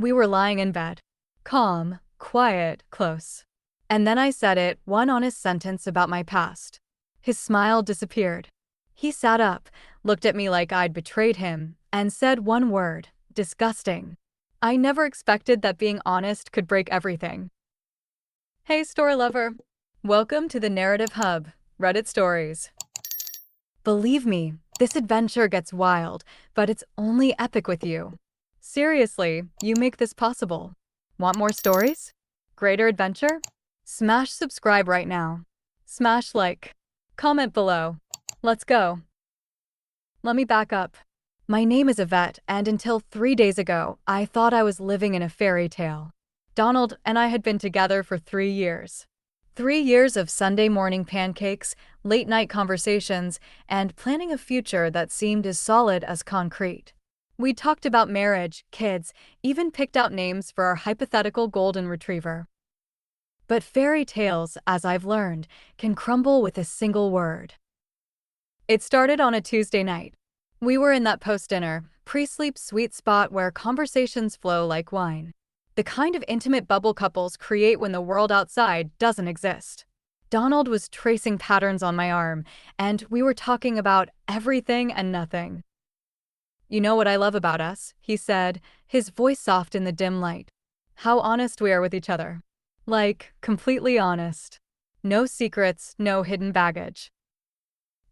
We were lying in bed. Calm, quiet, close. And then I said it, one honest sentence about my past. His smile disappeared. He sat up, looked at me like I'd betrayed him, and said one word: disgusting. I never expected that being honest could break everything. Hey, story lover. Welcome to the Narrative Hub, Reddit Stories. Believe me, this adventure gets wild, but it's only epic with you. Seriously, you make this possible. Want more stories? Greater adventure? Smash subscribe right now. Smash like. Comment below. Let's go. Let me back up. My name is Yvette, and until 3 days ago, I thought I was living in a fairy tale. Donald and I had been together for 3 years. 3 years of Sunday morning pancakes, late night conversations, and planning a future that seemed as solid as concrete. We talked about marriage, kids, even picked out names for our hypothetical golden retriever. But fairy tales, as I've learned, can crumble with a single word. It started on a Tuesday night. We were in that post-dinner, pre-sleep sweet spot where conversations flow like wine. The kind of intimate bubble couples create when the world outside doesn't exist. Donald was tracing patterns on my arm, and we were talking about everything and nothing. You know what I love about us, he said, his voice soft in the dim light. How honest we are with each other. Like, completely honest. No secrets, no hidden baggage.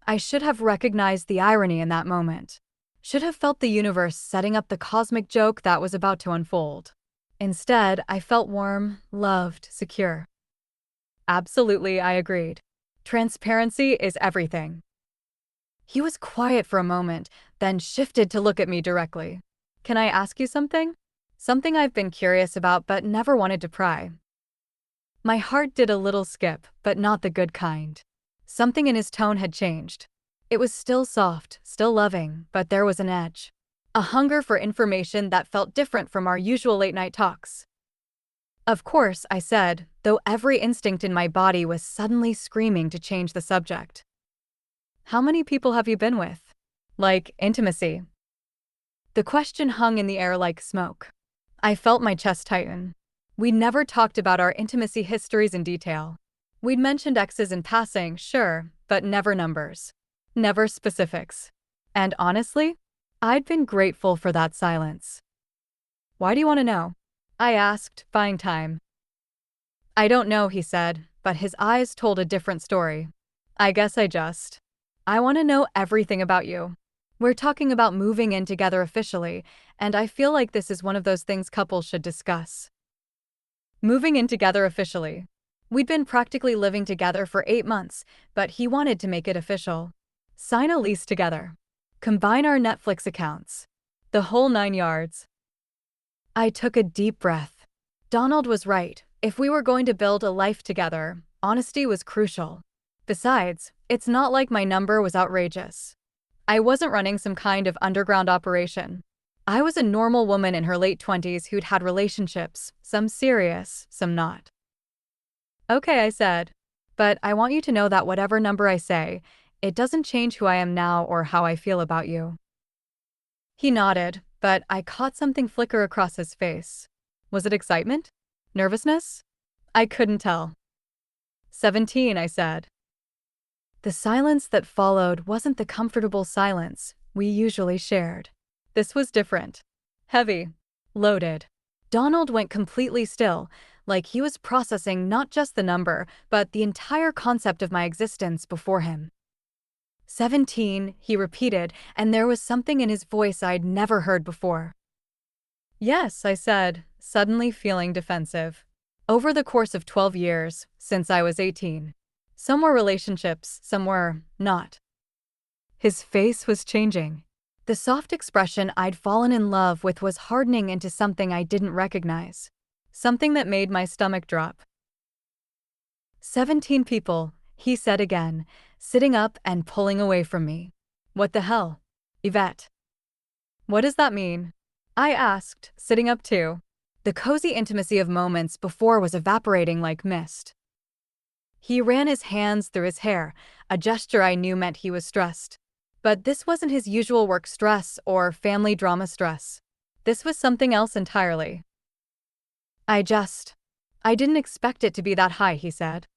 I should have recognized the irony in that moment. Should have felt the universe setting up the cosmic joke that was about to unfold. Instead, I felt warm, loved, secure. Absolutely, I agreed. Transparency is everything. He was quiet for a moment, then shifted to look at me directly. Can I ask you something? Something I've been curious about but never wanted to pry. My heart did a little skip, but not the good kind. Something in his tone had changed. It was still soft, still loving, but there was an edge. A hunger for information that felt different from our usual late-night talks. Of course, I said, though every instinct in my body was suddenly screaming to change the subject. How many people have you been with? Like, intimacy. The question hung in the air like smoke. I felt my chest tighten. We'd never talked about our intimacy histories in detail. We'd mentioned exes in passing, sure, but never numbers. Never specifics. And honestly, I'd been grateful for that silence. Why do you want to know? I asked, buying time. I don't know, he said, but his eyes told a different story. I guess I want to know everything about you. We're talking about moving in together officially, and I feel like this is one of those things couples should discuss. Moving in together officially. We'd been practically living together for 8 months, but he wanted to make it official. Sign a lease together. Combine our Netflix accounts. The whole 9 yards. I took a deep breath. Donald was right. If we were going to build a life together, honesty was crucial. Besides, it's not like my number was outrageous. I wasn't running some kind of underground operation. I was a normal woman in her late 20s who'd had relationships, some serious, some not. Okay, I said. But I want you to know that whatever number I say, it doesn't change who I am now or how I feel about you. He nodded, but I caught something flicker across his face. Was it excitement? Nervousness? I couldn't tell. 17, I said. The silence that followed wasn't the comfortable silence we usually shared. This was different. Heavy. Loaded. Donald went completely still, like he was processing not just the number, but the entire concept of my existence before him. 17, he repeated, and there was something in his voice I'd never heard before. Yes, I said, suddenly feeling defensive. Over the course of 12 years, since I was 18. Some were relationships, some were not. His face was changing. The soft expression I'd fallen in love with was hardening into something I didn't recognize. Something that made my stomach drop. 17 people, he said again, sitting up and pulling away from me. What the hell? Yvette. What does that mean? I asked, sitting up too. The cozy intimacy of moments before was evaporating like mist. He ran his hands through his hair, a gesture I knew meant he was stressed. But this wasn't his usual work stress or family drama stress. This was something else entirely. I just. I didn't expect it to be that high, he said.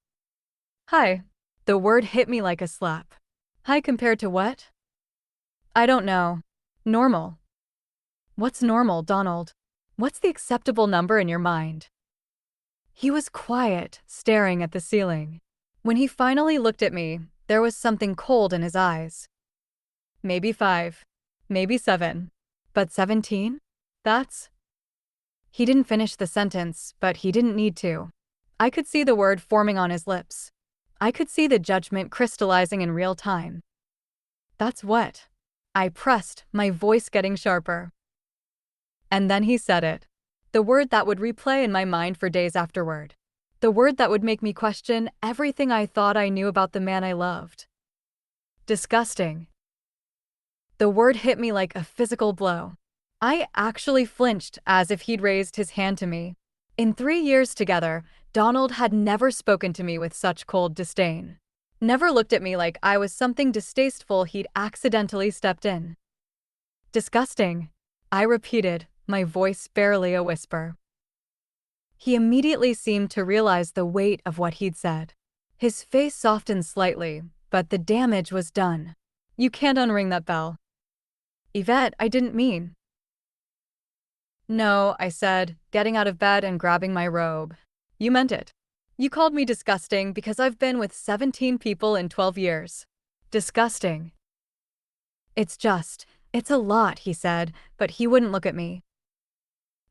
High. The word hit me like a slap. High compared to what? I don't know. Normal. What's normal, Donald? What's the acceptable number in your mind? He was quiet, staring at the ceiling. When he finally looked at me, there was something cold in his eyes. Maybe 5. Maybe 7. But 17? That's. He didn't finish the sentence, but he didn't need to. I could see the word forming on his lips. I could see the judgment crystallizing in real time. That's what? I pressed, my voice getting sharper. And then he said it. The word that would replay in my mind for days afterward. The word that would make me question everything I thought I knew about the man I loved. Disgusting. The word hit me like a physical blow. I actually flinched as if he'd raised his hand to me. In 3 years together, Donald had never spoken to me with such cold disdain. Never looked at me like I was something distasteful he'd accidentally stepped in. Disgusting, I repeated, my voice barely a whisper. He immediately seemed to realize the weight of what he'd said. His face softened slightly, but the damage was done. You can't unring that bell. Yvette, I didn't mean. No, I said, getting out of bed and grabbing my robe. You meant it. You called me disgusting because I've been with 17 people in 12 years. Disgusting. It's a lot, he said, but he wouldn't look at me.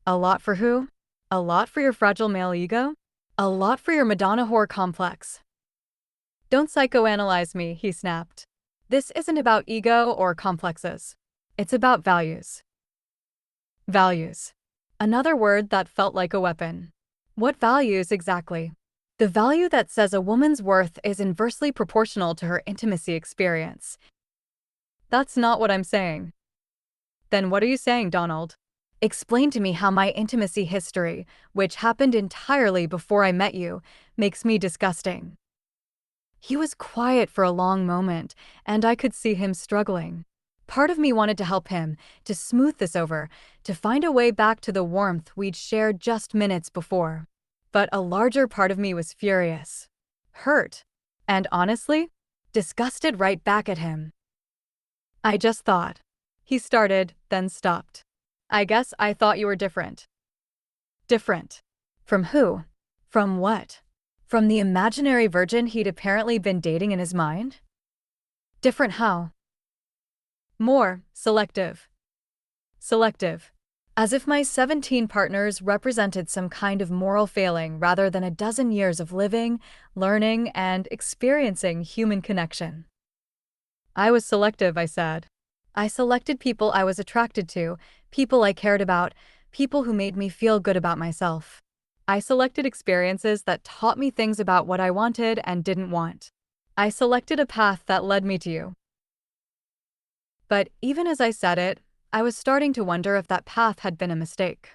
A lot for who? A lot for your fragile male ego? A lot for your Madonna whore complex. Don't psychoanalyze me, he snapped. This isn't about ego or complexes. It's about values. Values. Another word that felt like a weapon. What values exactly? The value that says a woman's worth is inversely proportional to her intimacy experience. That's not what I'm saying. Then what are you saying, Donald? Explain to me how my intimacy history, which happened entirely before I met you, makes me disgusting. He was quiet for a long moment, and I could see him struggling. Part of me wanted to help him, to smooth this over, to find a way back to the warmth we'd shared just minutes before. But a larger part of me was furious, hurt, and honestly, disgusted right back at him. I just thought. He started, then stopped. I guess I thought you were different. Different. From who? From what? From the imaginary virgin he'd apparently been dating in his mind? Different how? More selective. Selective. As if my 17 partners represented some kind of moral failing rather than a dozen years of living, learning, and experiencing human connection. I was selective, I said. I selected people I was attracted to, people I cared about, people who made me feel good about myself. I selected experiences that taught me things about what I wanted and didn't want. I selected a path that led me to you. But even as I said it, I was starting to wonder if that path had been a mistake.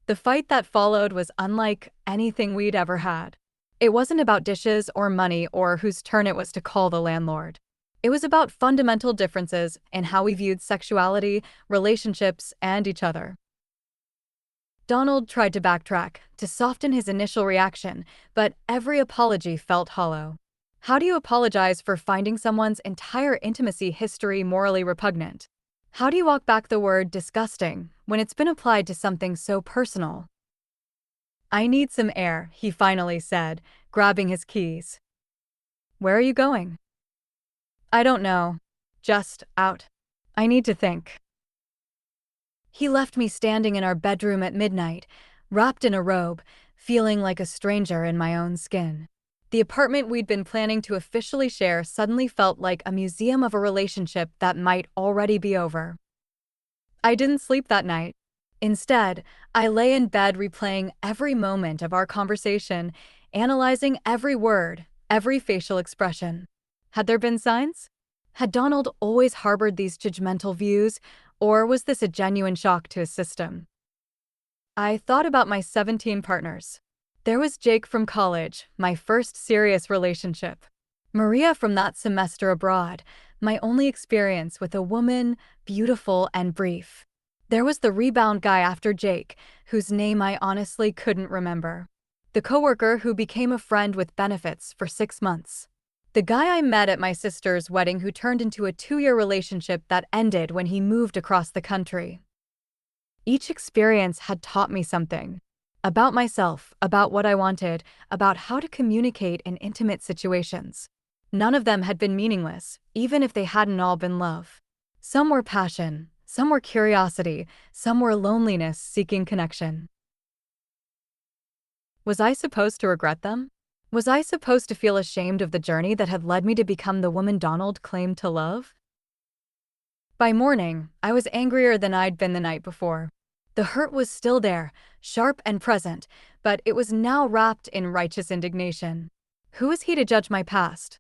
The fight that followed was unlike anything we'd ever had. It wasn't about dishes or money or whose turn it was to call the landlord. It was about fundamental differences in how we viewed sexuality, relationships, and each other. Donald tried to backtrack, to soften his initial reaction, but every apology felt hollow. How do you apologize for finding someone's entire intimacy history morally repugnant? How do you walk back the word disgusting when it's been applied to something so personal? I need some air, he finally said, grabbing his keys. Where are you going? I don't know. Just out. I need to think. He left me standing in our bedroom at midnight, wrapped in a robe, feeling like a stranger in my own skin. The apartment we'd been planning to officially share suddenly felt like a museum of a relationship that might already be over. I didn't sleep that night. Instead, I lay in bed replaying every moment of our conversation, analyzing every word, every facial expression. Had there been signs? Had Donald always harbored these judgmental views, or was this a genuine shock to his system? I thought about my 17 partners. There was Jake from college, my first serious relationship. Maria from that semester abroad, my only experience with a woman, beautiful and brief. There was the rebound guy after Jake, whose name I honestly couldn't remember. The coworker who became a friend with benefits for 6 months. The guy I met at my sister's wedding who turned into a 2-year relationship that ended when he moved across the country. Each experience had taught me something. About myself, about what I wanted, about how to communicate in intimate situations. None of them had been meaningless, even if they hadn't all been love. Some were passion, some were curiosity, some were loneliness seeking connection. Was I supposed to regret them? Was I supposed to feel ashamed of the journey that had led me to become the woman Donald claimed to love? By morning, I was angrier than I'd been the night before. The hurt was still there, sharp and present, but it was now wrapped in righteous indignation. Who was he to judge my past?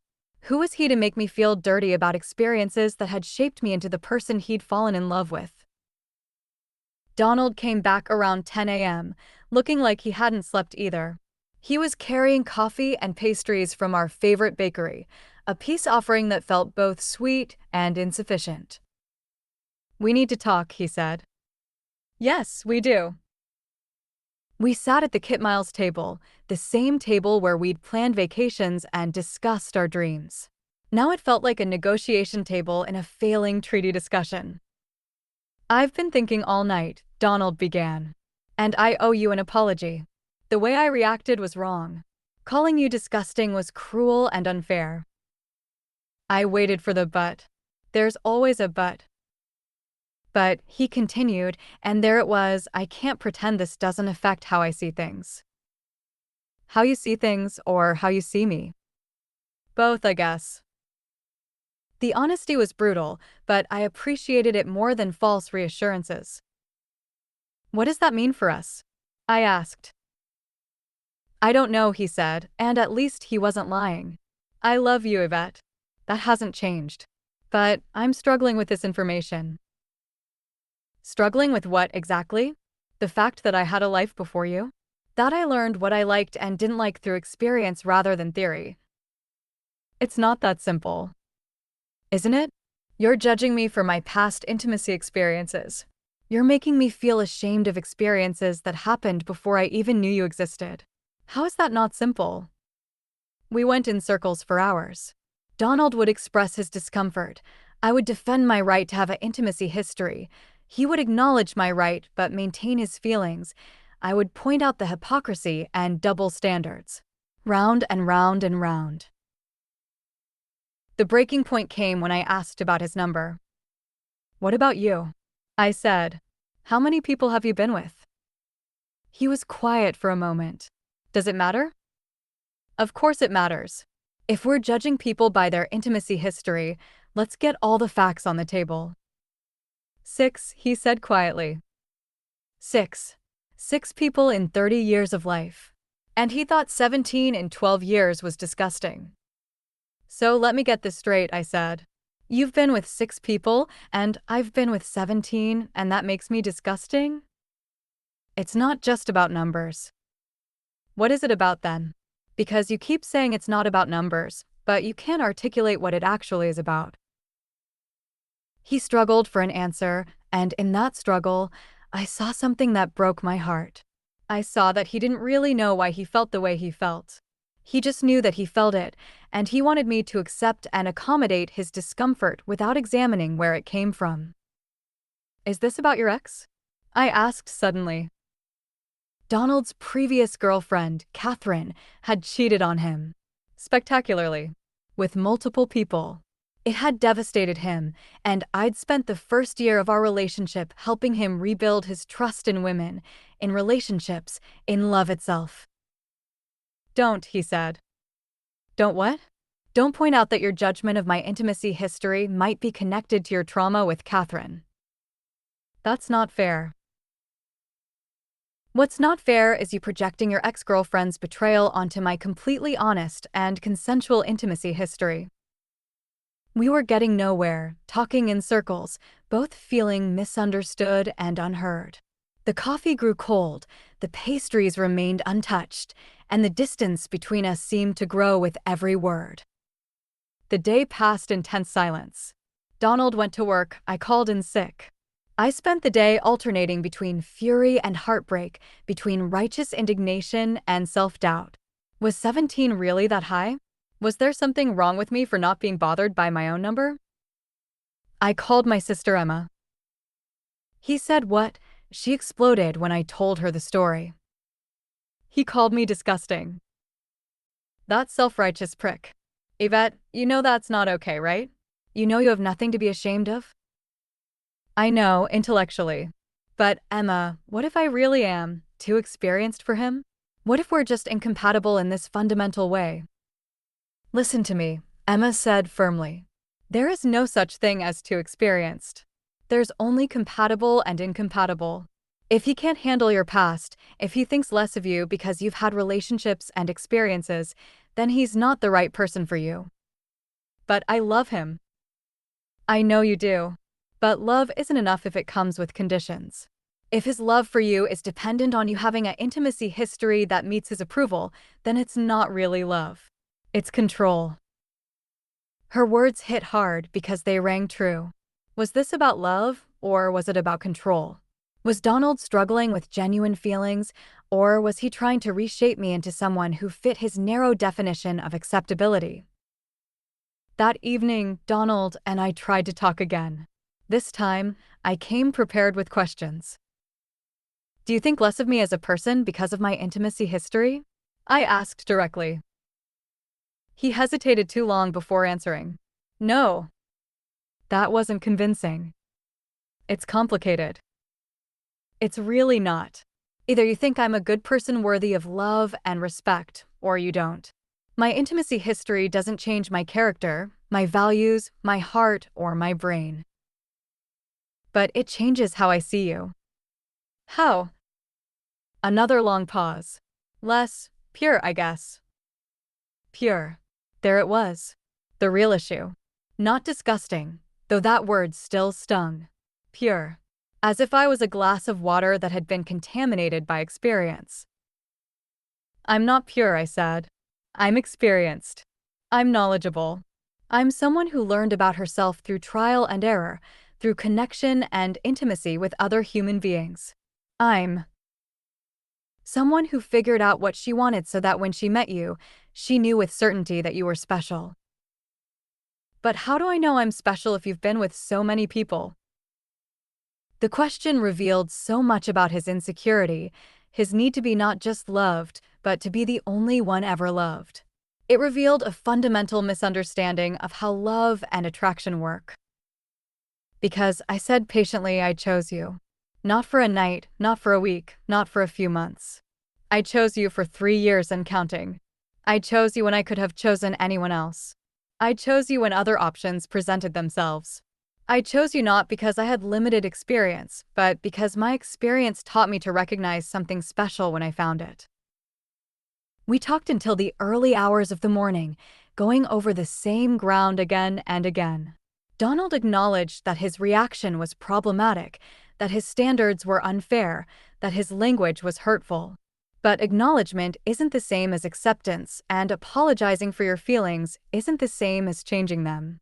Who was he to make me feel dirty about experiences that had shaped me into the person he'd fallen in love with? Donald came back around 10 a.m., looking like he hadn't slept either. He was carrying coffee and pastries from our favorite bakery, a peace offering that felt both sweet and insufficient. "We need to talk," he said. "Yes, we do." We sat at the Kit Miles table, the same table where we'd planned vacations and discussed our dreams. Now it felt like a negotiation table in a failing treaty discussion. "I've been thinking all night," Donald began. "And I owe you an apology. The way I reacted was wrong. Calling you disgusting was cruel and unfair." I waited for the but. There's always a but. But, he continued, and there it was, I can't pretend this doesn't affect how I see things. How you see things, or how you see me? Both, I guess. The honesty was brutal, but I appreciated it more than false reassurances. "What does that mean for us?" I asked. "I don't know," he said, and at least he wasn't lying. "I love you, Yvette. That hasn't changed. But I'm struggling with this information." Struggling with what exactly? The fact that I had a life before you? That I learned what I liked and didn't like through experience rather than theory. It's not that simple. Isn't it? You're judging me for my past intimacy experiences. You're making me feel ashamed of experiences that happened before I even knew you existed. How is that not simple? We went in circles for hours. Donald would express his discomfort. I would defend my right to have an intimacy history. He would acknowledge my right but maintain his feelings. I would point out the hypocrisy and double standards. Round and round and round. The breaking point came when I asked about his number. "What about you?" I said. "How many people have you been with?" He was quiet for a moment. "Does it matter?" Of course it matters. If we're judging people by their intimacy history, let's get all the facts on the table. 6, he said quietly. 6. 6 people in 30 years of life. And he thought 17 in 12 years was disgusting. "So let me get this straight," I said. "You've been with 6 people, and I've been with 17, and that makes me disgusting?" It's not just about numbers. What is it about then? Because you keep saying it's not about numbers, but you can't articulate what it actually is about. He struggled for an answer, and in that struggle, I saw something that broke my heart. I saw that he didn't really know why he felt the way he felt. He just knew that he felt it, and he wanted me to accept and accommodate his discomfort without examining where it came from. "Is this about your ex?" I asked suddenly. Donald's previous girlfriend, Catherine, had cheated on him. Spectacularly. With multiple people. It had devastated him, and I'd spent the first year of our relationship helping him rebuild his trust in women, in relationships, in love itself. "Don't," he said. "Don't what?" "Don't point out that your judgment of my intimacy history might be connected to your trauma with Catherine. That's not fair." What's not fair is you projecting your ex-girlfriend's betrayal onto my completely honest and consensual intimacy history. We were getting nowhere, talking in circles, both feeling misunderstood and unheard. The coffee grew cold, the pastries remained untouched, and the distance between us seemed to grow with every word. The day passed in tense silence. Donald went to work, I called in sick. I spent the day alternating between fury and heartbreak, between righteous indignation and self-doubt. Was 17 really that high? Was there something wrong with me for not being bothered by my own number? I called my sister Emma. He said what? She exploded when I told her the story. He called me disgusting. That self-righteous prick. Yvette, you know that's not okay, right? You know you have nothing to be ashamed of? I know, intellectually. But, Emma, what if I really am too experienced for him? What if we're just incompatible in this fundamental way? Listen to me, Emma said firmly. There is no such thing as too experienced. There's only compatible and incompatible. If he can't handle your past, if he thinks less of you because you've had relationships and experiences, then he's not the right person for you. But I love him. I know you do. But love isn't enough if it comes with conditions. If his love for you is dependent on you having an intimacy history that meets his approval, then it's not really love. It's control. Her words hit hard because they rang true. Was this about love, or was it about control? Was Donald struggling with genuine feelings, or was he trying to reshape me into someone who fit his narrow definition of acceptability? That evening, Donald and I tried to talk again. This time, I came prepared with questions. Do you think less of me as a person because of my intimacy history? I asked directly. He hesitated too long before answering. No. That wasn't convincing. It's complicated. It's really not. Either you think I'm a good person worthy of love and respect, or you don't. My intimacy history doesn't change my character, my values, my heart, or my brain. But it changes how I see you. How? Another long pause. Less pure, I guess. Pure. There it was. The real issue. Not disgusting, though that word still stung. Pure. As if I was a glass of water that had been contaminated by experience. I'm not pure, I said. I'm experienced. I'm knowledgeable. I'm someone who learned about herself through trial and error, through connection and intimacy with other human beings. I'm someone who figured out what she wanted so that when she met you, she knew with certainty that you were special. But how do I know I'm special if you've been with so many people? The question revealed so much about his insecurity, his need to be not just loved, but to be the only one ever loved. It revealed a fundamental misunderstanding of how love and attraction work. Because I said patiently, I chose you. Not for a night, not for a week, not for a few months. I chose you for 3 years and counting. I chose you when I could have chosen anyone else. I chose you when other options presented themselves. I chose you not because I had limited experience, but because my experience taught me to recognize something special when I found it. We talked until the early hours of the morning, going over the same ground again and again. Donald acknowledged that his reaction was problematic, that his standards were unfair, that his language was hurtful. But acknowledgement isn't the same as acceptance, and apologizing for your feelings isn't the same as changing them.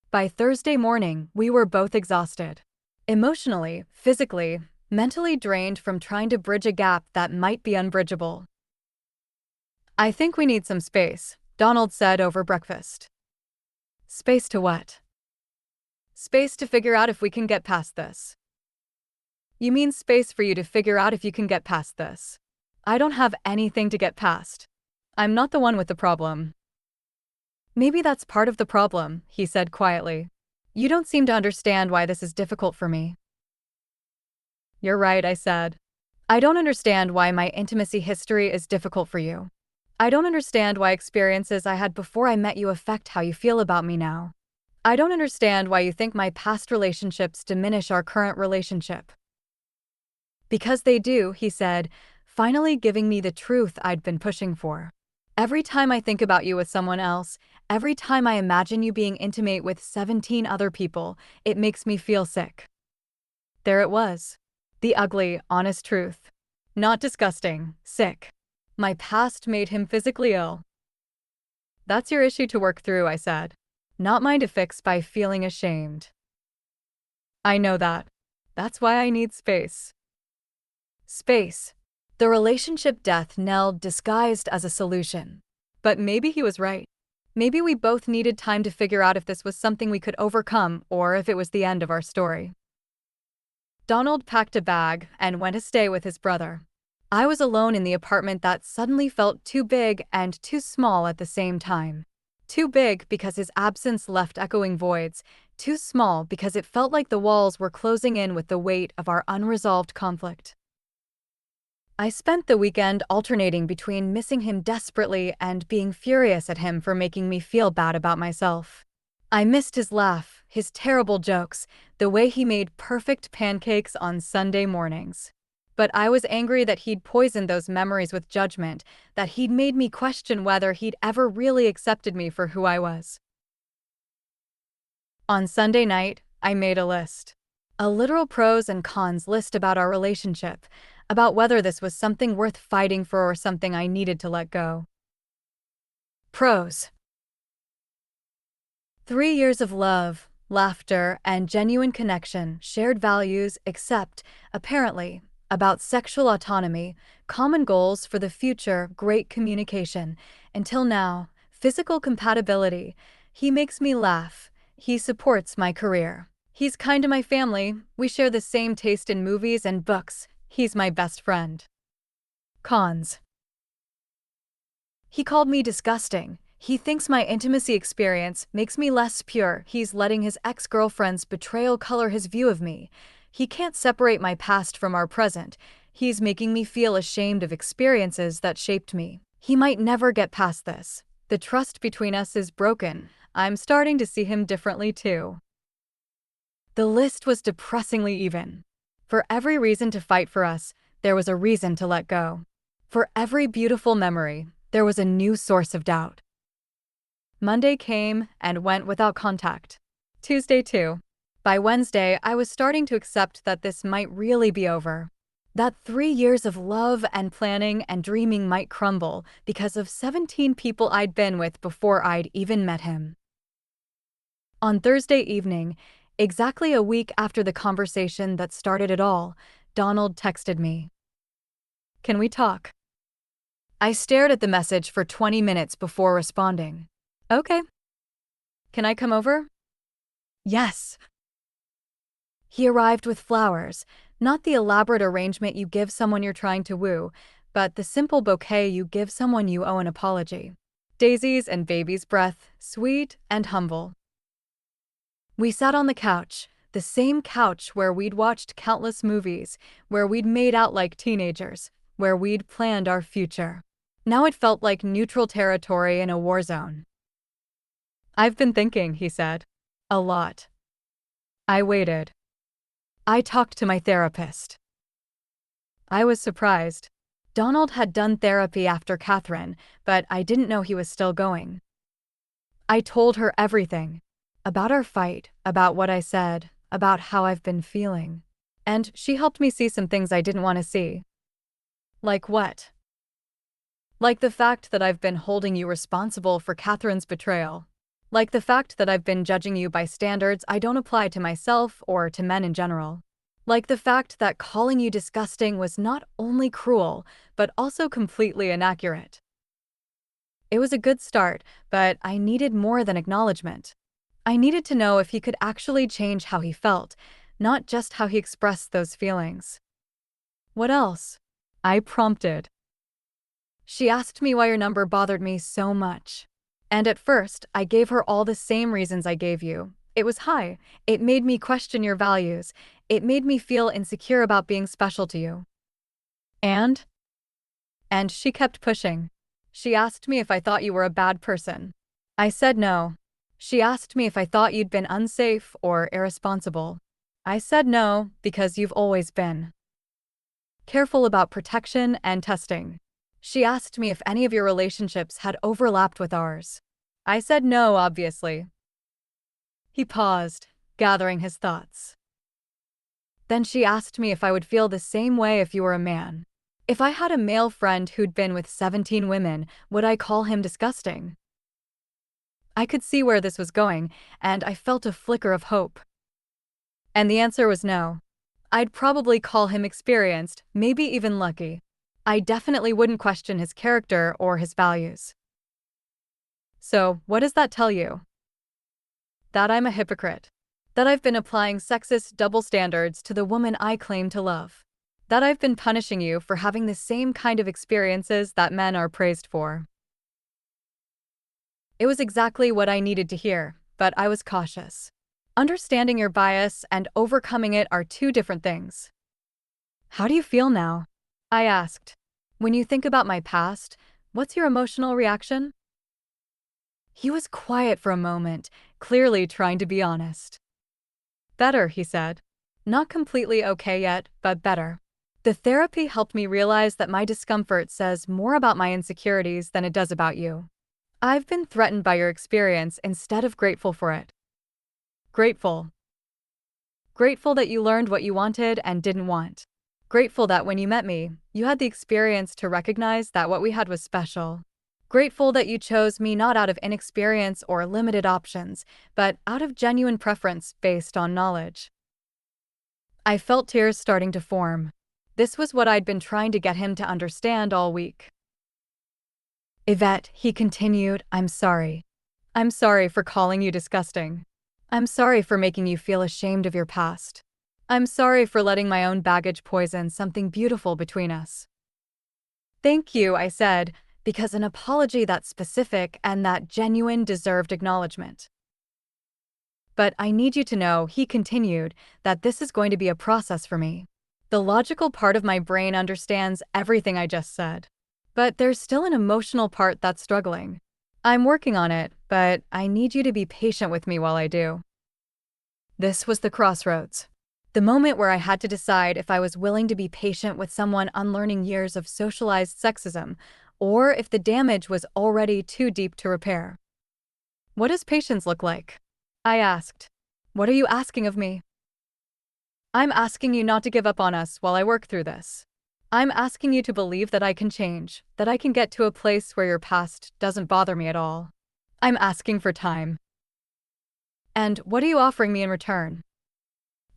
By Thursday morning, we were both exhausted. Emotionally, physically, mentally drained from trying to bridge a gap that might be unbridgeable. I think we need some space, Donald said over breakfast. Space to what? Space to figure out if we can get past this. You mean space for you to figure out if you can get past this? I don't have anything to get past. I'm not the one with the problem. Maybe that's part of the problem, he said quietly. You don't seem to understand why this is difficult for me. You're right, I said. I don't understand why my intimacy history is difficult for you. I don't understand why experiences I had before I met you affect how you feel about me now. I don't understand why you think my past relationships diminish our current relationship. Because they do, he said, finally giving me the truth I'd been pushing for. Every time I think about you with someone else, every time I imagine you being intimate with 17 other people, it makes me feel sick. There it was. The ugly, honest truth. Not disgusting, sick. My past made him physically ill. That's your issue to work through, I said. Not mine to fix by feeling ashamed. I know that. That's why I need space. Space. The relationship death knell disguised as a solution. But maybe he was right. Maybe we both needed time to figure out if this was something we could overcome or if it was the end of our story. Donald packed a bag and went to stay with his brother. I was alone in the apartment that suddenly felt too big and too small at the same time. Too big because his absence left echoing voids, too small because it felt like the walls were closing in with the weight of our unresolved conflict. I spent the weekend alternating between missing him desperately and being furious at him for making me feel bad about myself. I missed his laugh, his terrible jokes, the way he made perfect pancakes on Sunday mornings. But I was angry that he'd poisoned those memories with judgment, that he'd made me question whether he'd ever really accepted me for who I was. On Sunday night, I made a list. A literal pros and cons list about our relationship, about whether this was something worth fighting for or something I needed to let go. Pros. 3 years of love, laughter, and genuine connection, shared values except, apparently, about sexual autonomy, common goals for the future, great communication. Until now, physical compatibility. He makes me laugh. He supports my career. He's kind to my family. We share the same taste in movies and books. He's my best friend. Cons. He called me disgusting. He thinks my intimacy experience makes me less pure. He's letting his ex-girlfriend's betrayal color his view of me. He can't separate my past from our present. He's making me feel ashamed of experiences that shaped me. He might never get past this. The trust between us is broken. I'm starting to see him differently too. The list was depressingly even. For every reason to fight for us, there was a reason to let go. For every beautiful memory, there was a new source of doubt. Monday came and went without contact. Tuesday too. By Wednesday, I was starting to accept that this might really be over. That 3 years of love and planning and dreaming might crumble because of 17 people I'd been with before I'd even met him. On Thursday evening, exactly a week after the conversation that started it all, Donald texted me. "Can we talk?" I stared at the message for 20 minutes before responding. "Okay. Can I come over?" "Yes." He arrived with flowers, not the elaborate arrangement you give someone you're trying to woo, but the simple bouquet you give someone you owe an apology. Daisies and baby's breath, sweet and humble. We sat on the couch, the same couch where we'd watched countless movies, where we'd made out like teenagers, where we'd planned our future. Now it felt like neutral territory in a war zone. "I've been thinking," he said. "A lot." I waited. I talked to my therapist. I was surprised. Donald had done therapy after Catherine, but I didn't know he was still going. I told her everything. About our fight, about what I said, about how I've been feeling. And she helped me see some things I didn't want to see. Like what? Like the fact that I've been holding you responsible for Catherine's betrayal. Like the fact that I've been judging you by standards I don't apply to myself or to men in general. Like the fact that calling you disgusting was not only cruel, but also completely inaccurate. It was a good start, but I needed more than acknowledgement. I needed to know if he could actually change how he felt, not just how he expressed those feelings. "What else?" I prompted. She asked me why your number bothered me so much. And at first, I gave her all the same reasons I gave you. It was high. It made me question your values. It made me feel insecure about being special to you. And she kept pushing. She asked me if I thought you were a bad person. I said no. She asked me if I thought you'd been unsafe or irresponsible. I said no, because you've always been careful about protection and testing. She asked me if any of your relationships had overlapped with ours. I said no, obviously. He paused, gathering his thoughts. Then she asked me if I would feel the same way if you were a man. If I had a male friend who'd been with 17 women, would I call him disgusting? I could see where this was going, and I felt a flicker of hope. And the answer was no. I'd probably call him experienced, maybe even lucky. I definitely wouldn't question his character or his values. So, what does that tell you? That I'm a hypocrite. That I've been applying sexist double standards to the woman I claim to love. That I've been punishing you for having the same kind of experiences that men are praised for. It was exactly what I needed to hear, but I was cautious. Understanding your bias and overcoming it are two different things. How do you feel now? I asked. When you think about my past, what's your emotional reaction? He was quiet for a moment, clearly trying to be honest. Better, he said. Not completely okay yet, but better. The therapy helped me realize that my discomfort says more about my insecurities than it does about you. I've been threatened by your experience instead of grateful for it. Grateful. Grateful that you learned what you wanted and didn't want. Grateful that when you met me, you had the experience to recognize that what we had was special. Grateful that you chose me not out of inexperience or limited options, but out of genuine preference based on knowledge. I felt tears starting to form. This was what I'd been trying to get him to understand all week. Yvette, he continued, I'm sorry. I'm sorry for calling you disgusting. I'm sorry for making you feel ashamed of your past. I'm sorry for letting my own baggage poison something beautiful between us. Thank you, I said, because an apology that specific and that genuine deserved acknowledgement. But I need you to know, he continued, that this is going to be a process for me. The logical part of my brain understands everything I just said. But there's still an emotional part that's struggling. I'm working on it, but I need you to be patient with me while I do. This was the crossroads. The moment where I had to decide if I was willing to be patient with someone unlearning years of socialized sexism, or if the damage was already too deep to repair. What does patience look like? I asked. What are you asking of me? I'm asking you not to give up on us while I work through this. I'm asking you to believe that I can change, that I can get to a place where your past doesn't bother me at all. I'm asking for time. And what are you offering me in return?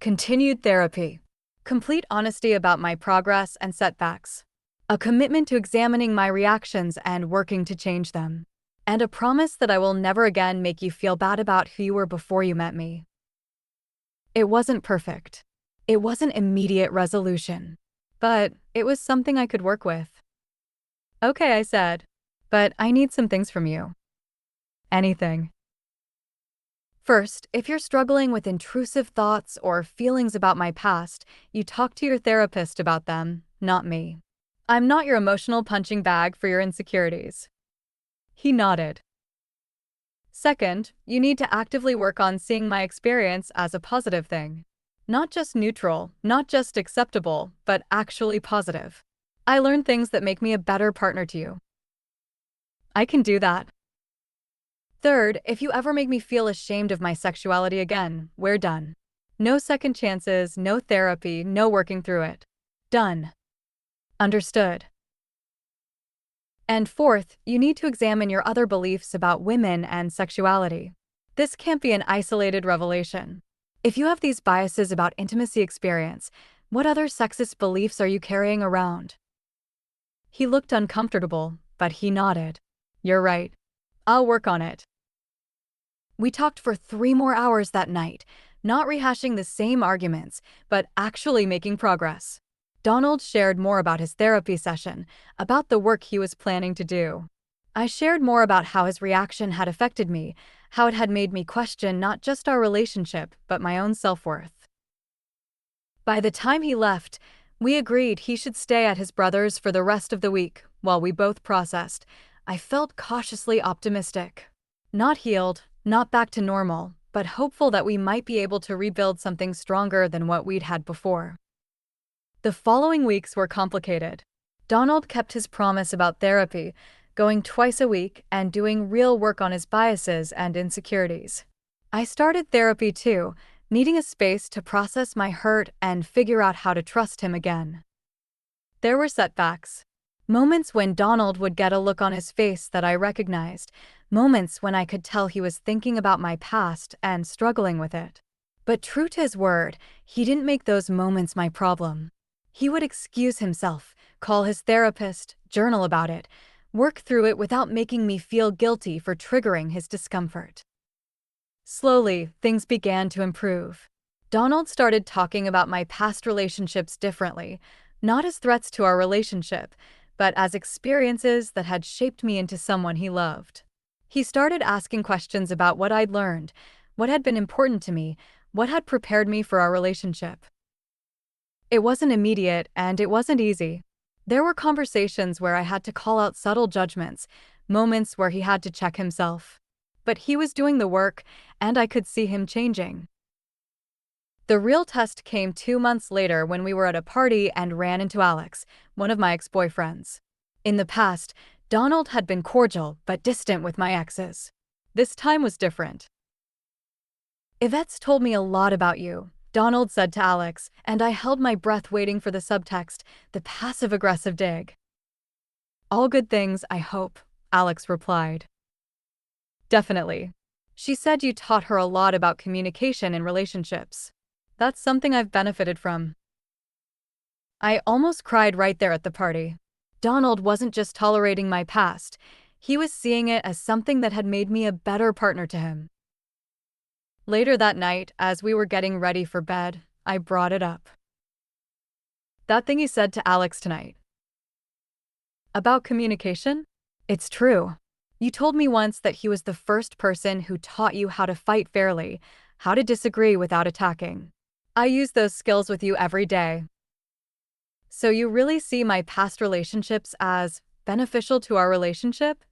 Continued therapy. Complete honesty about my progress and setbacks. A commitment to examining my reactions and working to change them. And a promise that I will never again make you feel bad about who you were before you met me. It wasn't perfect. It wasn't immediate resolution. But it was something I could work with. Okay, I said. But I need some things from you. Anything. First, if you're struggling with intrusive thoughts or feelings about my past, you talk to your therapist about them, not me. I'm not your emotional punching bag for your insecurities. He nodded. Second, you need to actively work on seeing my experience as a positive thing. Not just neutral, not just acceptable, but actually positive. I learned things that make me a better partner to you. I can do that. Third, if you ever make me feel ashamed of my sexuality again, we're done. No second chances, no therapy, no working through it. Done. Understood. And fourth, you need to examine your other beliefs about women and sexuality. This can't be an isolated revelation. If you have these biases about intimacy experience, what other sexist beliefs are you carrying around? He looked uncomfortable, but he nodded. You're right. I'll work on it. We talked for 3 more hours that night, not rehashing the same arguments, but actually making progress. Donald shared more about his therapy session, about the work he was planning to do. I shared more about how his reaction had affected me, how it had made me question not just our relationship, but my own self-worth. By the time he left, we agreed he should stay at his brother's for the rest of the week, while we both processed. I felt cautiously optimistic. Not healed, not back to normal, but hopeful that we might be able to rebuild something stronger than what we'd had before. The following weeks were complicated. Donald kept his promise about therapy, going twice a week and doing real work on his biases and insecurities. I started therapy too, needing a space to process my hurt and figure out how to trust him again. There were setbacks. Moments when Donald would get a look on his face that I recognized, moments when I could tell he was thinking about my past and struggling with it. But true to his word, he didn't make those moments my problem. He would excuse himself, call his therapist, journal about it, work through it without making me feel guilty for triggering his discomfort. Slowly, things began to improve. Donald started talking about my past relationships differently, not as threats to our relationship, but as experiences that had shaped me into someone he loved. He started asking questions about what I'd learned, what had been important to me, what had prepared me for our relationship. It wasn't immediate and it wasn't easy. There were conversations where I had to call out subtle judgments, moments where he had to check himself. But he was doing the work, and I could see him changing. The real test came 2 months later when we were at a party and ran into Alex, one of my ex-boyfriends. In the past, Donald had been cordial but distant with my exes. This time was different. "Yvette's told me a lot about you," Donald said to Alex, and I held my breath waiting for the subtext, the passive-aggressive dig. "All good things, I hope," Alex replied. "Definitely. She said you taught her a lot about communication in relationships. That's something I've benefited from." I almost cried right there at the party. Donald wasn't just tolerating my past, he was seeing it as something that had made me a better partner to him. Later that night, as we were getting ready for bed, I brought it up. "That thing you said to Alex tonight. About communication? It's true. You told me once that he was the first person who taught you how to fight fairly, how to disagree without attacking. I use those skills with you every day. So you really see my past relationships as beneficial to our relationship?"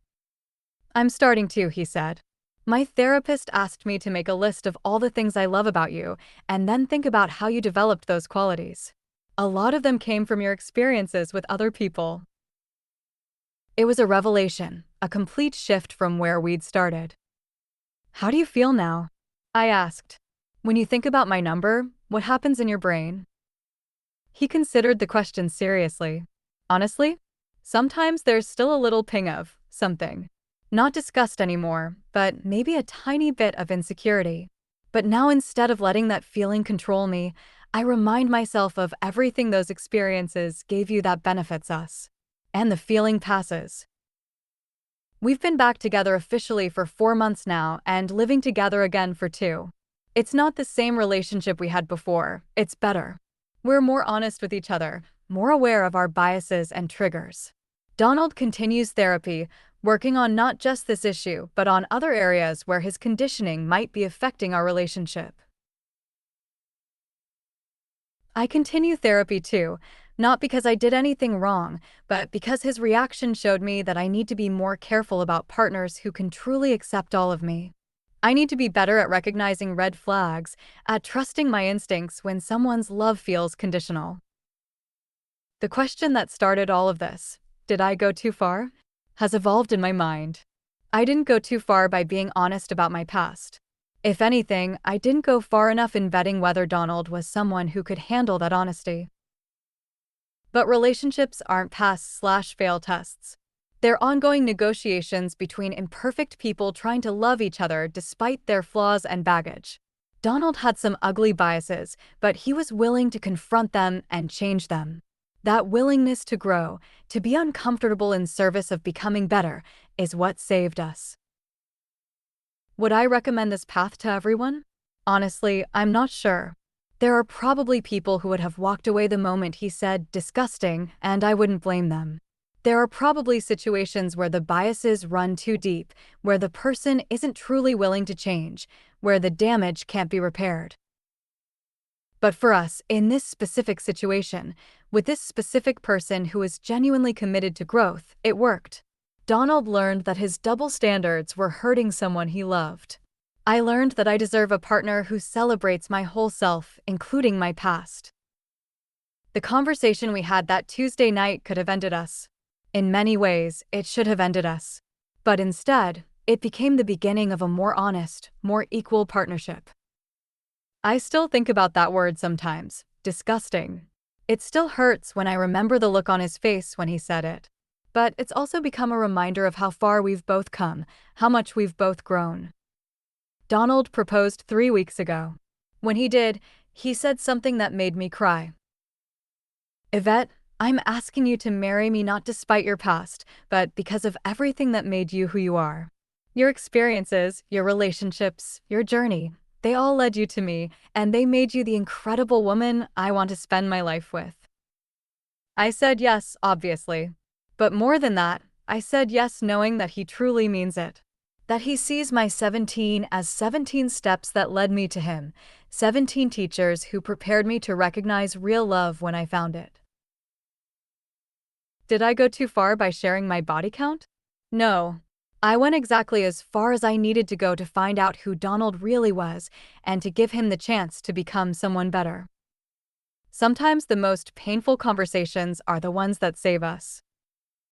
"I'm starting to," he said. "My therapist asked me to make a list of all the things I love about you and then think about how you developed those qualities. A lot of them came from your experiences with other people." It was a revelation, a complete shift from where we'd started. "How do you feel now?" I asked. "When you think about my number, what happens in your brain?" He considered the question seriously. "Honestly, sometimes there's still a little ping of something. Not disgust anymore, but maybe a tiny bit of insecurity. But now instead of letting that feeling control me, I remind myself of everything those experiences gave you that benefits us. And the feeling passes." We've been back together officially for 4 months now and living together again for 2. It's not the same relationship we had before, it's better. We're more honest with each other, more aware of our biases and triggers. Donald continues therapy, working on not just this issue, but on other areas where his conditioning might be affecting our relationship. I continue therapy too, not because I did anything wrong, but because his reaction showed me that I need to be more careful about partners who can truly accept all of me. I need to be better at recognizing red flags, at trusting my instincts when someone's love feels conditional. The question that started all of this, did I go too far, has evolved in my mind. I didn't go too far by being honest about my past. If anything, I didn't go far enough in vetting whether Donald was someone who could handle that honesty. But relationships aren't pass/fail tests. They're ongoing negotiations between imperfect people trying to love each other despite their flaws and baggage. Donald had some ugly biases, but he was willing to confront them and change them. That willingness to grow, to be uncomfortable in service of becoming better, is what saved us. Would I recommend this path to everyone? Honestly, I'm not sure. There are probably people who would have walked away the moment he said disgusting, and I wouldn't blame them. There are probably situations where the biases run too deep, where the person isn't truly willing to change, where the damage can't be repaired. But for us, in this specific situation, with this specific person who is genuinely committed to growth, it worked. Donald learned that his double standards were hurting someone he loved. I learned that I deserve a partner who celebrates my whole self, including my past. The conversation we had that Tuesday night could have ended us. In many ways, it should have ended us. But instead, it became the beginning of a more honest, more equal partnership. I still think about that word sometimes, disgusting. It still hurts when I remember the look on his face when he said it. But it's also become a reminder of how far we've both come, how much we've both grown. Donald proposed 3 weeks ago. When he did, he said something that made me cry. Yvette, I'm asking you to marry me not despite your past, but because of everything that made you who you are. Your experiences, your relationships, your journey, they all led you to me, and they made you the incredible woman I want to spend my life with. I said yes, obviously. But more than that, I said yes knowing that he truly means it. That he sees my 17 as 17 steps that led me to him, 17 teachers who prepared me to recognize real love when I found it. Did I go too far by sharing my body count? No. I went exactly as far as I needed to go to find out who Donald really was and to give him the chance to become someone better. Sometimes the most painful conversations are the ones that save us.